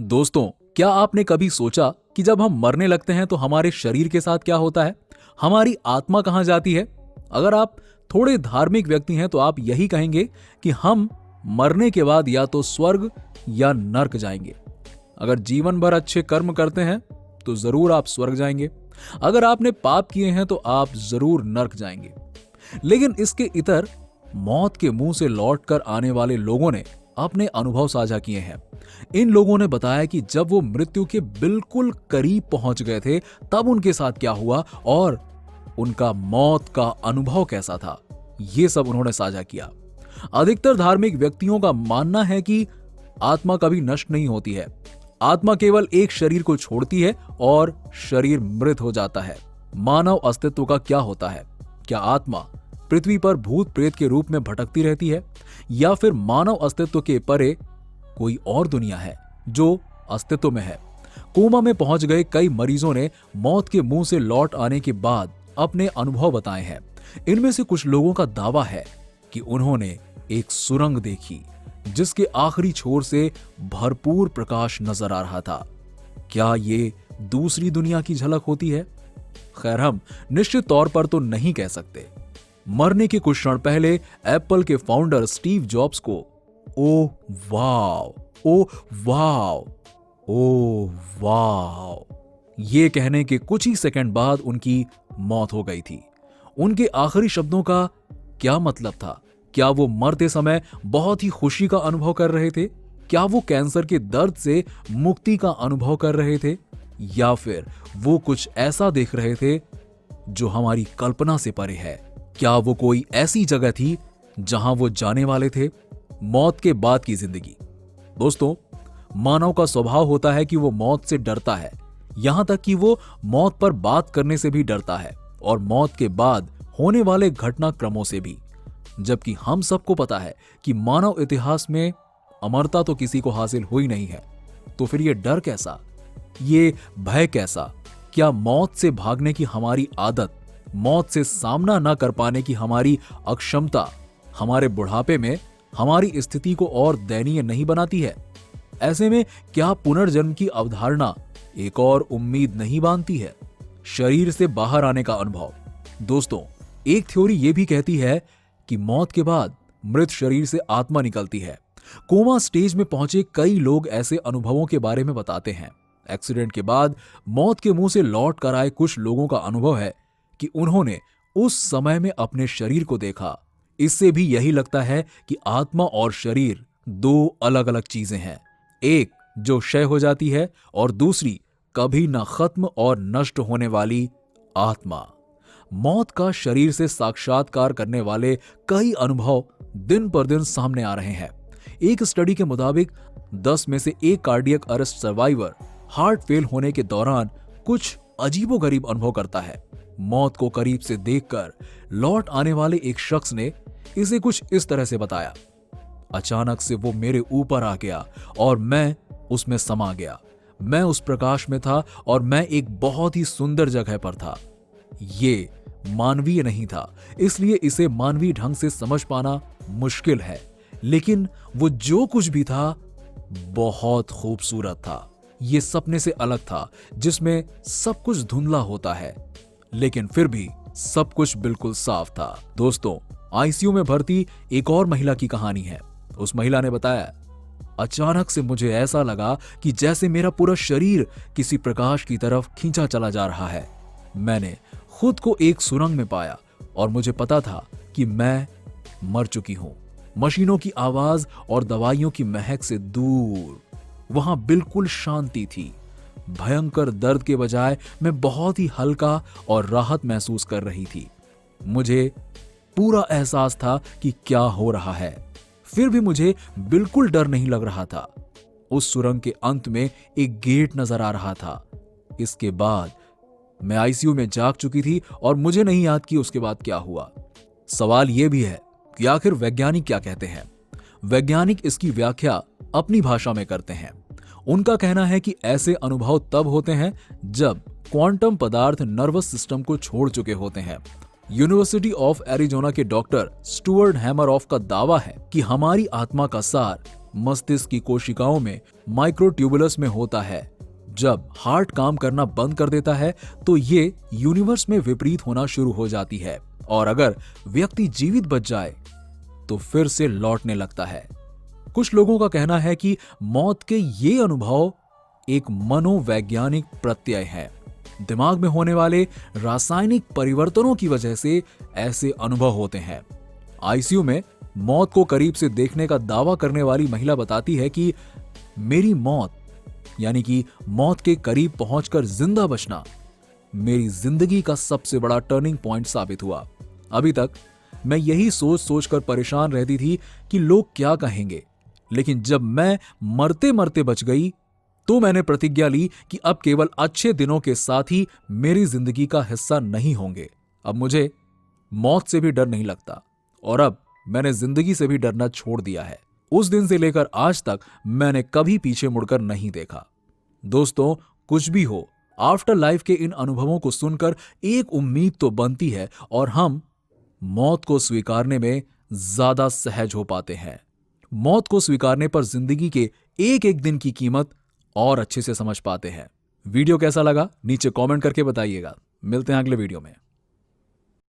दोस्तों, क्या आपने कभी सोचा कि जब हम मरने लगते हैं तो हमारे शरीर के साथ क्या होता है? हमारी आत्मा कहां जाती है? अगर आप थोड़े धार्मिक व्यक्ति हैं तो आप यही कहेंगे कि हम मरने के बाद या तो स्वर्ग या नर्क जाएंगे। अगर जीवन भर अच्छे कर्म करते हैं तो जरूर आप स्वर्ग जाएंगे। अगर आपने पाप किए हैं तो आप जरूर नर्क जाएंगे। लेकिन इसके इतर मौत के मुंह से लौटकर आने वाले लोगों ने अपने अनुभव साझा किए हैं। इन लोगों ने बताया कि जब वो मृत्यु के बिल्कुल करीब पहुंच गए थे तब उनके साथ क्या हुआ और उनका मौत का अनुभव कैसा था। ये सब उन्होंने साझा किया। अधिकतर धार्मिक व्यक्तियों का मानना है कि आत्मा कभी नष्ट नहीं होती है। आत्मा केवल एक शरीर को छोड़ती है और शरीर मृत हो जाता है। मानव अस्तित्व का क्या होता है? क्या आत्मा पृथ्वी पर भूत प्रेत के रूप में भटकती रहती है या फिर मानव अस्तित्व के परे कोई और दुनिया है जो अस्तित्व में है? कोमा में पहुंच गए कई मरीजों ने मौत के मुंह से लौट आने के बाद अपने अनुभव बताए हैं। इनमें से कुछ लोगों का दावा है कि उन्होंने एक सुरंग देखी जिसके आखिरी छोर से भरपूर प्रकाश नजर आ रहा था। क्या ये दूसरी दुनिया की झलक होती है? खैर, हम निश्चित तौर पर तो नहीं कह सकते। मरने के कुछ क्षण पहले एप्पल के फाउंडर स्टीव जॉब्स को ओ वाव, ओ वाव, ओ वाव ये कहने के कुछ ही सेकंड बाद उनकी मौत हो गई थी। उनके आखिरी शब्दों का क्या मतलब था? क्या वो मरते समय बहुत ही खुशी का अनुभव कर रहे थे? क्या वो कैंसर के दर्द से मुक्ति का अनुभव कर रहे थे? या फिर वो कुछ ऐसा देख रहे थे जो हमारी कल्पना से परे है? क्या वो कोई ऐसी जगह थी जहां वो जाने वाले थे? मौत के बाद की जिंदगी। दोस्तों, मानव का स्वभाव होता है कि वो मौत से डरता है। यहां तक कि वो मौत पर बात करने से भी डरता है और मौत के बाद होने वाले घटनाक्रमों से भी। जबकि हम सबको पता है कि मानव इतिहास में अमरता तो किसी को हासिल हुई नहीं है। तो फिर ये डर कैसा? ये भय कैसा? क्या मौत से भागने की हमारी आदत, मौत से सामना न कर पाने की हमारी अक्षमता हमारे बुढ़ापे में हमारी स्थिति को और दयनीय नहीं बनाती है? ऐसे में क्या पुनर्जन्म की अवधारणा एक और उम्मीद नहीं बांधती है? शरीर से बाहर आने का अनुभव। दोस्तों, एक थ्योरी यह भी कहती है कि मौत के बाद मृत शरीर से आत्मा निकलती है। कोमा स्टेज में पहुंचे कई लोग ऐसे अनुभवों के बारे में बताते हैं। एक्सीडेंट के बाद मौत के मुंह से लौट कर आए कुछ लोगों का अनुभव है कि उन्होंने उस समय में अपने शरीर को देखा। इससे भी यही लगता है कि आत्मा और शरीर दो अलग अलग चीजें हैं। एक जो क्षय हो जाती है और दूसरी कभी न खत्म और नष्ट होने वाली आत्मा। मौत का शरीर से साक्षात्कार करने वाले कई अनुभव दिन पर दिन सामने आ रहे हैं। एक स्टडी के मुताबिक 10 में से एक cardiac arrest survivor heart fail होने के दौरान कुछ अजीबोगरीब अनुभव करता है। मौत को करीब से देखकर लौट आने वाले एक शख्स ने इसे कुछ इस तरह से बताया। अचानक से वो मेरे ऊपर आ गया और मैं उसमें समा गया। मैं उस प्रकाश में था और मैं एक बहुत ही सुंदर जगह पर था। ये मानवीय नहीं था, इसलिए इसे मानवीय ढंग से समझ पाना मुश्किल है। लेकिन वो जो कुछ भी था बहुत खूबसूरत था। ये सपने से अलग था जिसमें सब कुछ धुंधला होता है, लेकिन फिर भी सब कुछ बिल्कुल साफ था। दोस्तों, आईसीयू में भर्ती एक और महिला की कहानी है। उस महिला ने बताया, अचानक से मुझे ऐसा लगा कि जैसे मेरा पूरा शरीर किसी प्रकाश की तरफ खींचा चला जा रहा है। मैंने खुद को एक सुरंग में पाया और मुझे पता था कि मैं मर चुकी हूं। मशीनों की आवाज और दवाइयों की महक से दूर वहां बिल्कुल शांति थी। भयंकर दर्द के बजाय मैं बहुत ही हल्का और राहत महसूस कर रही थी। मुझे पूरा एहसास था कि क्या हो रहा है। फिर भी मुझे बिल्कुल डर नहीं लग रहा था। उस सुरंग के अंत में एक गेट नजर आ रहा था। इसके बाद मैं आईसीयू में जाग चुकी थी और मुझे नहीं याद कि उसके बाद क्या हुआ। सवाल यह भी है कि आखिर वैज्ञानिक क्या कहते हैं। वैज्ञानिक इसकी व्याख्या अपनी भाषा में करते हैं। उनका कहना है कि ऐसे अनुभव तब होते हैं जब क्वांटम पदार्थ नर्वस सिस्टम को छोड़ चुके होते हैं। यूनिवर्सिटी ऑफ एरिजोना के डॉक्टर स्टुअर्ट हैमरऑफ का दावा है कि हमारी आत्मा का सार मस्तिष्क की कोशिकाओं में माइक्रोट्यूबुलस में होता है। जब हार्ट काम करना बंद कर देता है तो ये यूनिवर्स में विपरीत होना शुरू हो जाती है और अगर व्यक्ति जीवित बच जाए तो फिर से लौटने लगता है। कुछ लोगों का कहना है कि मौत के ये अनुभव एक मनोवैज्ञानिक प्रत्यय है। दिमाग में होने वाले रासायनिक परिवर्तनों की वजह से ऐसे अनुभव होते हैं। आईसीयू में मौत को करीब से देखने का दावा करने वाली महिला बताती है कि मेरी मौत यानी कि मौत के करीब पहुंचकर जिंदा बचना मेरी जिंदगी का सबसे बड़ा टर्निंग पॉइंट साबित हुआ। अभी तक मैं यही सोच सोचकर परेशान रहती थी कि लोग क्या कहेंगे, लेकिन जब मैं मरते मरते बच गई तो मैंने प्रतिज्ञा ली कि अब केवल अच्छे दिनों के साथ ही मेरी जिंदगी का हिस्सा नहीं होंगे। अब मुझे मौत से भी डर नहीं लगता और अब मैंने जिंदगी से भी डरना छोड़ दिया है। उस दिन से लेकर आज तक मैंने कभी पीछे मुड़कर नहीं देखा। दोस्तों, कुछ भी हो, आफ्टर लाइफ के इन अनुभवों को सुनकर एक उम्मीद तो बनती है और हम मौत को स्वीकारने में ज्यादा सहज हो पाते हैं। मौत को स्वीकारने पर जिंदगी के एक एक दिन की कीमत और अच्छे से समझ पाते हैं। वीडियो कैसा लगा नीचे कमेंट करके बताइएगा। मिलते हैं अगले वीडियो में।